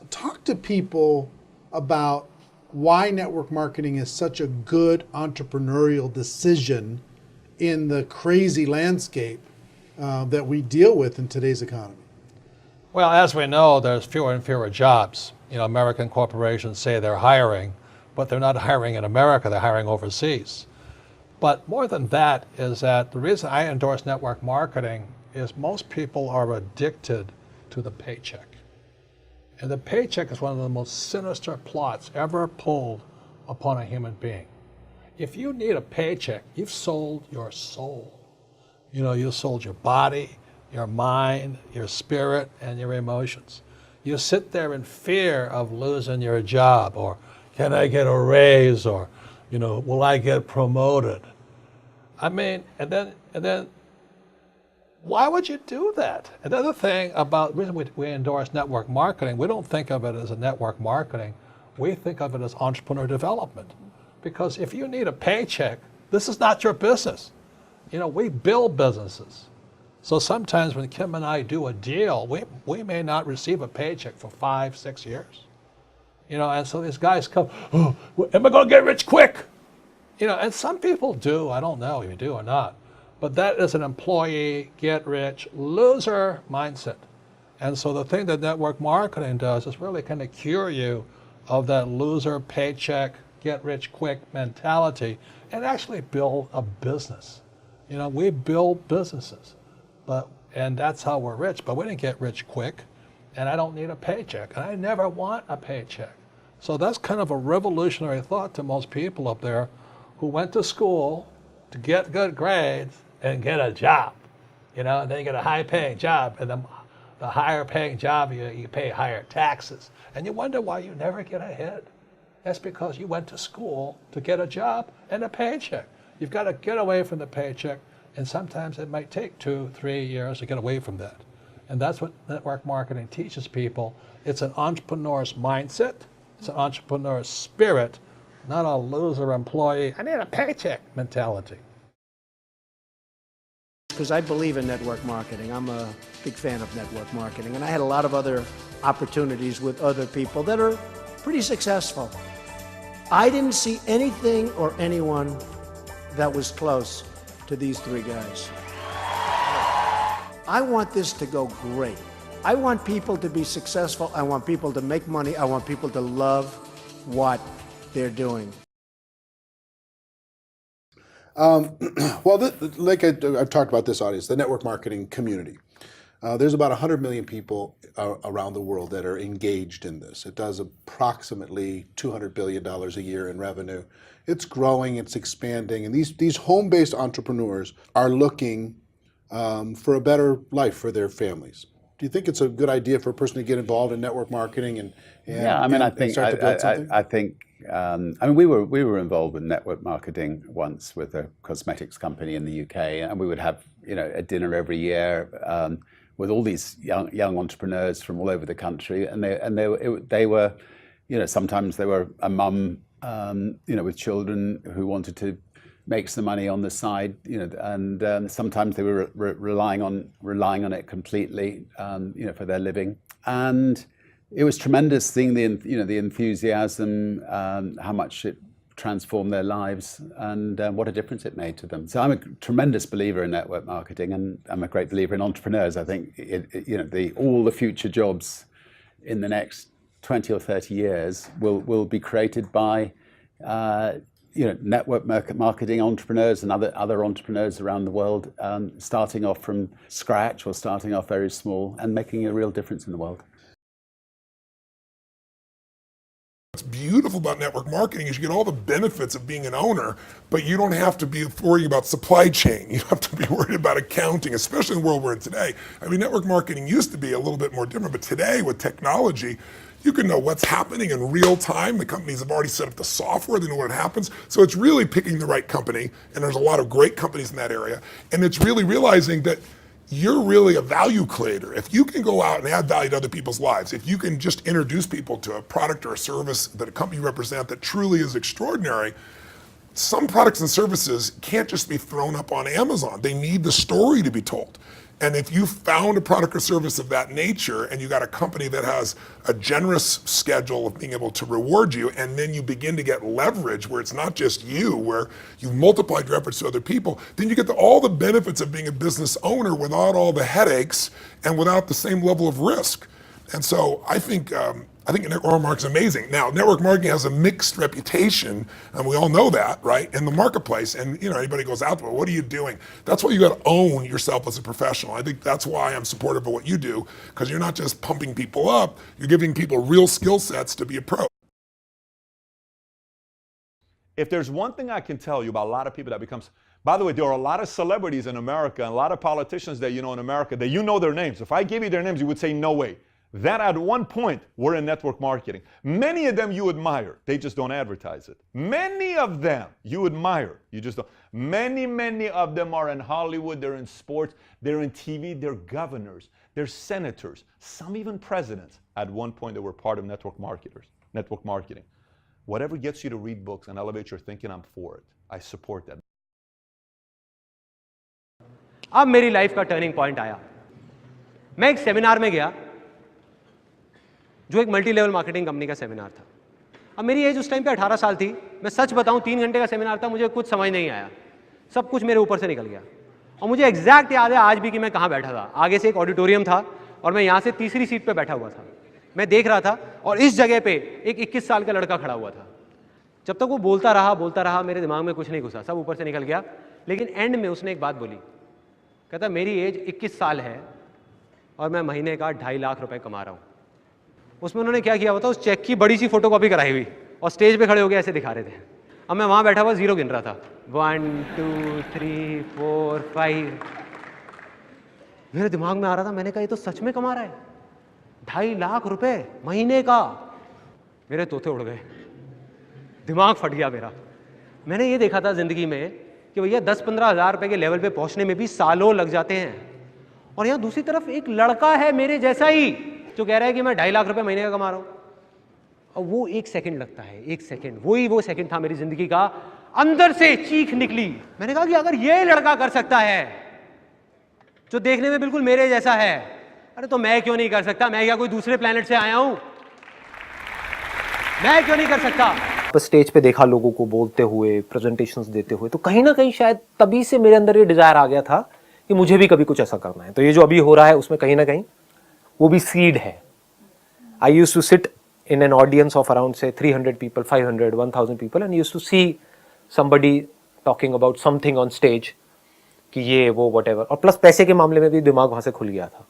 talk to people about why network marketing is such a good entrepreneurial decision in the crazy landscape that we deal with in today's economy. Well, as we know, there's fewer and fewer jobs. American corporations say they're hiring, but they're not hiring in America, they're hiring overseas. But more than that is that the reason I endorse network marketing is most people are addicted to the paycheck. And the paycheck is one of the most sinister plots ever pulled upon a human being. If you need a paycheck, you've sold your soul. You sold your body, your mind, your spirit, and your emotions. You sit there in fear of losing your job, or can I get a raise, or will I get promoted? I mean, and then why would you do that? Another thing about the reason we endorse network marketing, we don't think of it as a network marketing, we think of it as entrepreneur development. Because if you need a paycheck, this is not your business. We build businesses. So sometimes when Kim and I do a deal, we may not receive a paycheck for 5-6 years. And so these guys come, oh, am I going to get rich quick? And some people do, I don't know if you do or not. But that is an employee, get rich, loser mindset. And so the thing that network marketing does is really kind of cure you of that loser paycheck, get rich quick mentality and actually build a business. We build businesses, and that's how we're rich, but we didn't get rich quick, and I don't need a paycheck, and I never want a paycheck. So that's kind of a revolutionary thought to most people up there who went to school to get good grades and get a job, and then you get a high-paying job, and the higher-paying job, you pay higher taxes, and you wonder why you never get ahead. That's because you went to school to get a job and a paycheck. You've got to get away from the paycheck, and sometimes it might take 2-3 years to get away from that. And that's what network marketing teaches people. It's an entrepreneur's mindset, it's an entrepreneur's spirit, not a loser employee, I need a paycheck mentality. Because I believe in network marketing. I'm a big fan of network marketing, and I had a lot of other opportunities with other people that are pretty successful. I didn't see anything or anyone that was close to these three guys. I want this to go great. I want people to be successful. I want people to make money. I want people to love what they're doing. Well, like I've talked about this audience, the network marketing community. There's about 100 million people around the world that are engaged in this. It does approximately $200 billion a year in revenue. It's growing, it's expanding, and these home-based entrepreneurs are looking for a better life for their families. Do you think it's a good idea for a person to get involved in network marketing and start to build something? I mean, we were involved with network marketing once with a cosmetics company in the UK, and we would have a dinner every year with all these young entrepreneurs from all over the country, and they were sometimes they were a mum with children who wanted to make some money on the side, and sometimes they were relying on it completely, for their living. And it was tremendous seeing the enthusiasm, how much it transformed their lives, and what a difference it made to them. So I'm a tremendous believer in network marketing, and I'm a great believer in entrepreneurs. I think all the future jobs in the next 20 or 30 years will be created by network marketing entrepreneurs and other entrepreneurs around the world, starting off from scratch or starting off very small and making a real difference in the world. What's beautiful about network marketing is you get all the benefits of being an owner, but you don't have to be worrying about supply chain. You don't have to be worried about accounting, especially in the world we're in today. I mean, network marketing used to be a little bit more different, but today with technology, you can know what's happening in real time. The companies have already set up the software, they know what happens. So it's really picking the right company, and there's a lot of great companies in that area. And it's really realizing that you're really a value creator. If you can go out and add value to other people's lives, if you can just introduce people to a product or a service that a company you represent that truly is extraordinary, some products and services can't just be thrown up on Amazon. They need the story to be told. And if you found a product or service of that nature and you got a company that has a generous schedule of being able to reward you, and then you begin to get leverage where it's not just you, where you've multiplied your efforts to other people, then you get all the benefits of being a business owner without all the headaches and without the same level of risk. And so I think network marketing is amazing. Now, network marketing has a mixed reputation, and we all know that, right, in the marketplace. And anybody goes out, well, what are you doing? That's why you got to own yourself as a professional. I think that's why I'm supportive of what you do, because you're not just pumping people up, you're giving people real skill sets to be a pro. If there's one thing I can tell you about a lot of people that becomes, by the way, there are a lot of celebrities in America and a lot of politicians that you know in America that you know their names. If I gave you their names, you would say, no way. That at one point were in network marketing. Many of them you admire, they just don't advertise it. Many of them you admire, you just don't. Many of them are in Hollywood, they're in sports, they're in TV, they're governors, they're senators, some even presidents. At one point they were part of network marketing. Whatever gets you to read books and elevate your thinking, I'm for it. I support that. अब मेरी life का turning point आया। मैं एक seminar में गया जो एक मल्टी लेवल मार्केटिंग कंपनी का सेमिनार था। अब मेरी एज उस टाइम पे 18 साल थी। मैं सच बताऊं 3 घंटे का सेमिनार था, मुझे कुछ समझ नहीं आया, सब कुछ मेरे ऊपर से निकल गया। और मुझे एग्जैक्ट याद है आज भी कि मैं कहाँ बैठा था। आगे से एक ऑडिटोरियम था और मैं यहाँ से तीसरी सीट पे बैठा हुआ था। मैं देख रहा था और इस जगह पे एक 21 साल का लड़का खड़ा हुआ था। जब तक वो बोलता रहा मेरे दिमाग में कुछ नहीं घुसा, सब ऊपर से निकल गया। लेकिन एंड में उसने एक बात बोली, कहता मेरी एज 21 साल है और मैं महीने का 2.5 लाख रुपए कमा रहा हूँ। उसमें उन्होंने क्या किया होता, उस चेक की बड़ी सी फोटोकॉपी कराई हुई और स्टेज पे खड़े हो गए ऐसे दिखा रहे थे। अब मैं वहाँ बैठा हुआ जीरो गिन रहा था, 1 2 3 4 5। मेरे दिमाग में आ रहा था, मैंने कहा ये तो सच में कमा रहा है 2.5 लाख रुपए महीने का। मेरे तोते उड़ गए, दिमाग फट गया मेरा। मैंने ये देखा था जिंदगी में कि भैया 10-15 हज़ार रुपए के लेवल पे पहुंचने में भी सालों लग जाते हैं, और यहाँ दूसरी तरफ एक लड़का है मेरे जैसा ही जो कह रहा है कि मैं 2.5 लाख रुपए महीने का कमा रहा हूं। और वो 1 सेकंड लगता है, 1 सेकंड, वो सेकंड था मेरी जिंदगी का। अंदर से चीख निकली। मैंने कहा कि अगर ये लड़का कर सकता है जो देखने में बिल्कुल मेरे जैसा है, अरे तो मैं क्यों नहीं कर सकता? मैं क्या कोई दूसरे प्लेनेट से आया हूं? मैं क्यों नहीं कर सकता? स्टेज पे देखा लोगों को बोलते हुए, प्रेजेंटेशंस देते हुए, तो कहीं ना कहीं शायद तभी से मेरे अंदर ये डिजायर आ गया था कि मुझे भी कभी कुछ ऐसा करना है। तो ये जो अभी हो रहा है उसमें कहीं ना कहीं वो भी सीड है। I used to sit in an audience of around say 300 people, 500, 1000 people, and used to see somebody talking about something on stage कि ये वो whatever, और प्लस पैसे के मामले में भी दिमाग वहाँ से खुल गया था।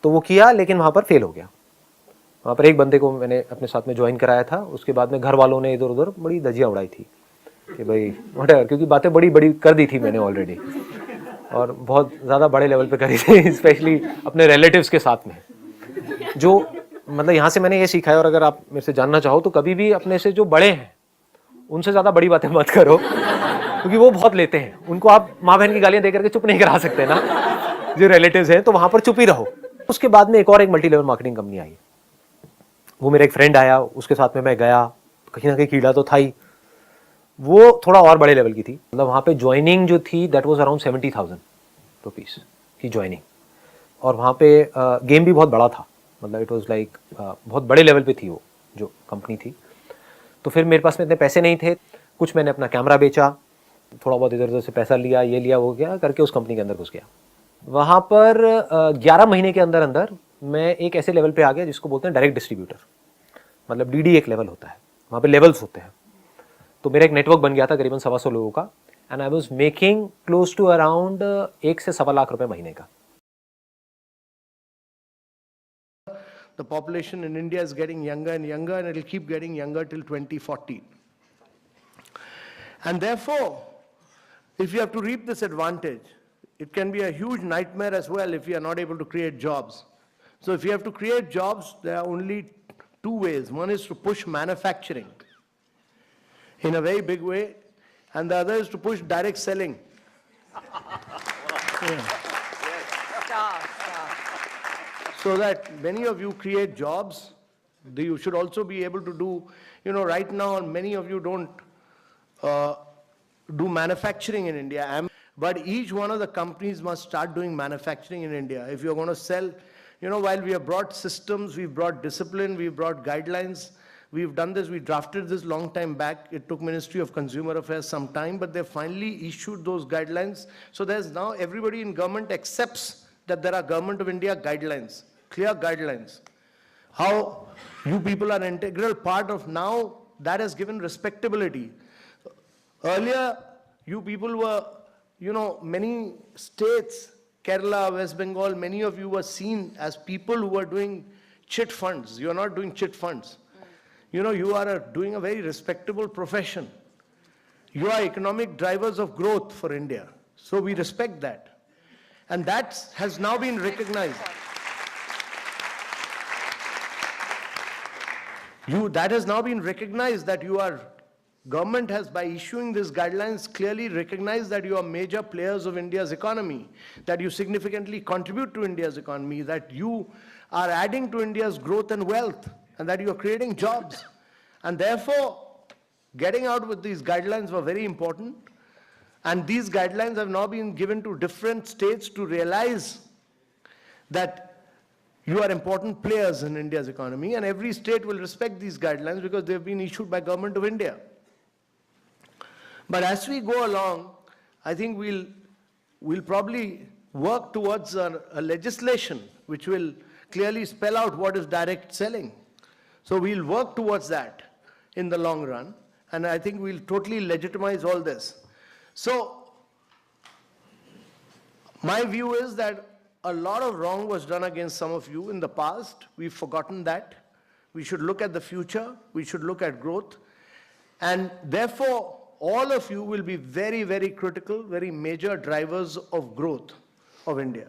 तो वो किया, लेकिन वहाँ पर फेल हो गया। वहाँ पर एक बंदे को मैंने अपने साथ में ज्वाइन कराया था, उसके बाद में घर वालों ने इधर उधर बड़ी धज्जियाँ उड़ाई थी कि भाई whatever, क्योंकि बातें बड़ी बड़ी कर दी थी मैंने ऑलरेडी, और बहुत ज़्यादा बड़े लेवल पे करी थी, स्पेशली अपने रिलेटिव्स के साथ में। जो मतलब यहाँ से मैंने ये सीखा है, और अगर आप मेरे से जानना चाहो तो कभी भी अपने से जो बड़े हैं उनसे ज़्यादा बड़ी बातें मत करो, क्योंकि वो बहुत लेते हैं। उनको आप माँ बहन की गालियाँ दे करके चुप नहीं करा सकते ना, जो रिलेटिव्स हैं, तो वहाँ पर चुप ही रहो। उसके बाद में एक और मल्टी लेवल मार्केटिंग कंपनी आई। वो मेरा एक फ्रेंड आया, उसके साथ में मैं गया, कहीं ना कहीं कीड़ा तो था ही। वो थोड़ा और बड़े लेवल की थी, मतलब वहाँ पे ज्वाइनिंग जो थी दैट वाज अराउंड 70,000 रुपीज़ की ज्वाइनिंग, और वहाँ पे गेम भी बहुत बड़ा था, मतलब इट वाज लाइक बहुत बड़े लेवल पे थी वो जो कंपनी थी। तो फिर मेरे पास में इतने पैसे नहीं थे, कुछ मैंने अपना कैमरा बेचा, थोड़ा बहुत इधर उधर से पैसा लिया, ये लिया वो गया करके उस कंपनी के अंदर घुस गया। वहाँ पर 11 महीने के अंदर अंदर मैं एक ऐसे लेवल पे आ गया जिसको बोलते हैं डायरेक्ट डिस्ट्रीब्यूटर, मतलब DD एक लेवल होता है, वहाँ पे लेवल्स होते हैं। तो मेरा एक नेटवर्क बन गया था करीबन 125 लोगों का, and I was making close to around 1 से 1.25 लाख रुपए महीने का। The population in India is getting younger and younger, and it will keep getting younger till 2040. And therefore, if you have to reap this advantage, it can be a huge nightmare as well if you are not able to create jobs. So if you have to create jobs, there are only 2 ways. One is to push manufacturing in a very big way, and the other is to push direct selling. Yeah. So that many of you create jobs, you should also be able to do, right now many of you don't do manufacturing in India. but each one of the companies must start doing manufacturing in India. If you're going to sell, while we have brought systems, we've brought discipline, we've brought guidelines, we've done this, we drafted this long time back. It took Ministry of Consumer Affairs some time, but they finally issued those guidelines. So there's now everybody in government accepts that there are Government of India guidelines, clear guidelines. How you people are an integral part of now, that has given respectability. Earlier, you people were, many states, Kerala, West Bengal, many of you were seen as people who were doing chit funds. You are not doing chit funds. You are doing a very respectable profession. You are economic drivers of growth for India. So we respect that. And that has now been recognized. That has now been recognized that government has, by issuing these guidelines, clearly recognized that you are major players of India's economy, that you significantly contribute to India's economy, that you are adding to India's growth and wealth, and that you are creating jobs. And therefore, getting out with these guidelines were very important. And these guidelines have now been given to different states to realize that you are important players in India's economy, and every state will respect these guidelines because they've been issued by Government of India. But as we go along, I think we'll probably work towards a legislation which will clearly spell out what is direct selling. So we'll work towards that in the long run, and I think we'll totally legitimize all this. So my view is that a lot of wrong was done against some of you in the past. We've forgotten that. We should look at the future. We should look at growth. And therefore, all of you will be very, very critical, very major drivers of growth of India.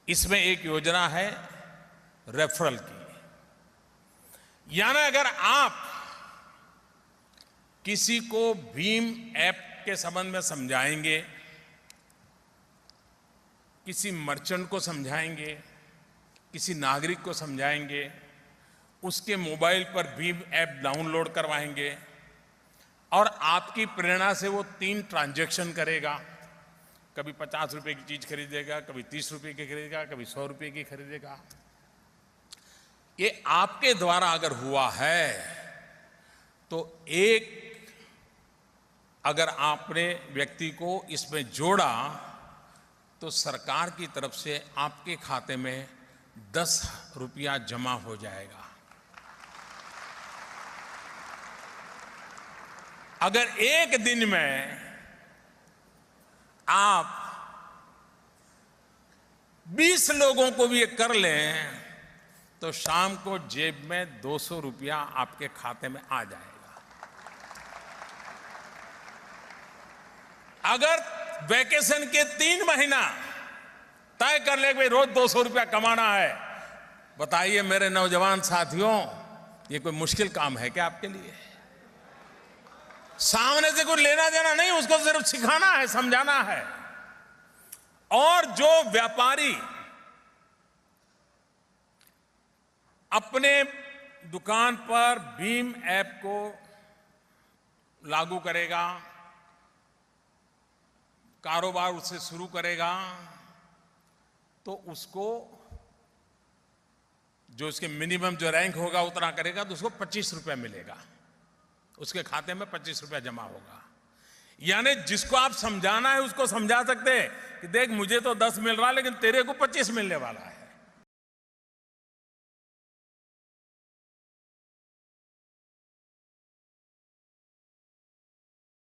इसमें एक योजना है referral की, यानी अगर आप किसी को भीम ऐप के संबंध में समझाएंगे, किसी मर्चेंट को समझाएंगे, किसी नागरिक को समझाएंगे, उसके मोबाइल पर भीम ऐप डाउनलोड करवाएंगे और आपकी प्रेरणा से वो 3 ट्रांजैक्शन करेगा, कभी 50 रुपए की चीज खरीदेगा, कभी 30 रुपए की खरीदेगा, कभी 100 रुपए की खरीदेगा। ये आपके द्वारा अगर हुआ है तो अगर आपने व्यक्ति को इसमें जोड़ा तो सरकार की तरफ से आपके खाते में 10 रुपया जमा हो जाएगा। अगर एक दिन में आप 20 लोगों को भी ये कर लें तो शाम को जेब में 200 रुपया आपके खाते में आ जाएगा। अगर वैकेशन के 3 महीना तय कर ले भाई रोज 200 रुपया कमाना है, बताइए मेरे नौजवान साथियों, ये कोई मुश्किल काम है क्या आपके लिए? सामने से कुछ लेना देना नहीं, उसको सिर्फ सिखाना है, समझाना है। और जो व्यापारी अपने दुकान पर भीम ऐप को लागू करेगा, कारोबार उससे शुरू करेगा, तो उसको जो उसके मिनिमम जो रैंक होगा उतना करेगा तो उसको 25 रुपया मिलेगा, उसके खाते में 25 रुपया जमा होगा। यानी जिसको आप समझाना है उसको समझा सकते हैं कि देख मुझे तो 10 मिल रहा है लेकिन तेरे को 25 मिलने वाला है।